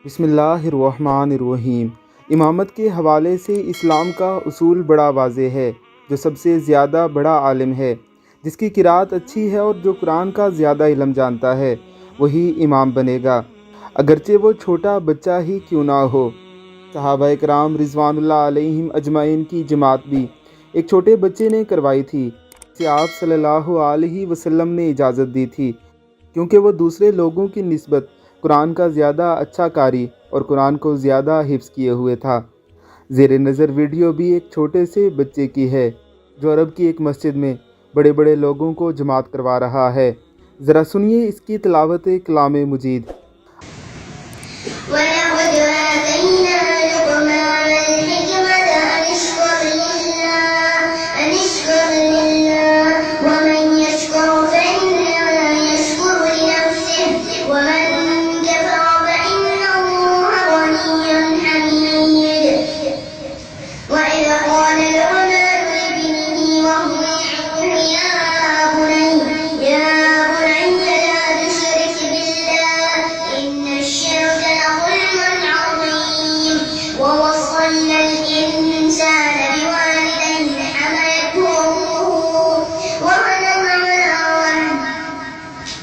بسم اللہ الرحمن الرحیم۔ امامت کے حوالے سے اسلام کا اصول بڑا واضح ہے۔ جو سب سے زیادہ بڑا عالم ہے، جس کی قرأت اچھی ہے اور جو قرآن کا زیادہ علم جانتا ہے، وہی امام بنے گا، اگرچہ وہ چھوٹا بچہ ہی کیوں نہ ہو۔ صحابہ کرام رضوان اللہ علیہم اجمعین کی جماعت بھی ایک چھوٹے بچے نے کروائی تھی، جسے آپ صلی اللہ علیہ وسلم نے اجازت دی تھی، کیونکہ وہ دوسرے لوگوں کی نسبت قرآن کا زیادہ اچھا قاری اور قرآن کو زیادہ حفظ کیے ہوئے تھا۔ زیر نظر ویڈیو بھی ایک چھوٹے سے بچے کی ہے، جو عرب کی ایک مسجد میں بڑے بڑے لوگوں کو جماعت کروا رہا ہے۔ ذرا سنیے اس کی تلاوت کلام مجید۔ وَلَقَدْ آتَيْنَا لُقْمَانَ الْحِكْمَةَ أَنِ اشْكُرْ لِلَّهِ وَمَنْ يَشْكُرْ فَإِنَّمَا يَشْكُرُ لِنَفْسِهِ وَمَنْ كَفَرَ فَإِنَّ اللَّهَ غَنِيٌّ حَمِيدٌ وَإِذْ قَالَ لُقْمَانُ لِابْنِهِ وَهُوَ يَعِظُهُ يَا بُنَيَّ لَا تُشْرِكْ بِاللَّهِ إِنَّ الشِّرْكَ لَظُلْمٌ عَظِيمٌ وَوَصَّيْنَا الْإِنسَانَ بِوَالِدَيْهِ حَمَلَتْهُ أُمُّهُ وَهْنًا عَلَىٰ وَهْنٍ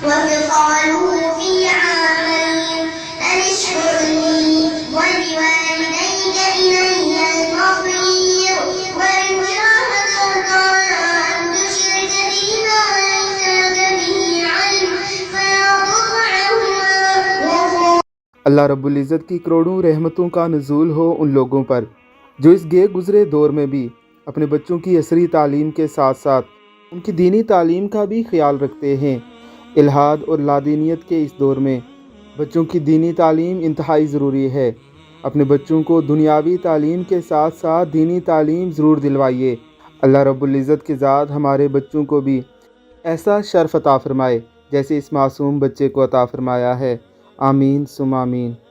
وَفِصَالُهُ فِي عَامَيْنِ أَنِ اشْكُرْ لِي وَلِوَالِدَيْكَ إِلَيَّ الْمَصِيرُ وَإِن جَاهَدَاكَ عَلَىٰ أَن تُشْرِكَ بِي مَا لَيْسَ لَكَ بِهِ عِلْمٌ فَلَا تُطِعْهُمَا اللہ رب العزت کی کروڑوں رحمتوں کا نزول ہو ان لوگوں پر جو اس گئے گزرے دور میں بھی اپنے بچوں کی عصری تعلیم کے ساتھ ساتھ ان کی دینی تعلیم کا بھی خیال رکھتے ہیں۔ الحاد اور لادینیت کے اس دور میں بچوں کی دینی تعلیم انتہائی ضروری ہے۔ اپنے بچوں کو دنیاوی تعلیم کے ساتھ ساتھ دینی تعلیم ضرور دلوائیے۔ اللہ رب العزت کی ذات ہمارے بچوں کو بھی ایسا شرف عطا فرمائے جیسے اس معصوم بچے کو عطا فرمایا ہے۔ آمین ثم آمین۔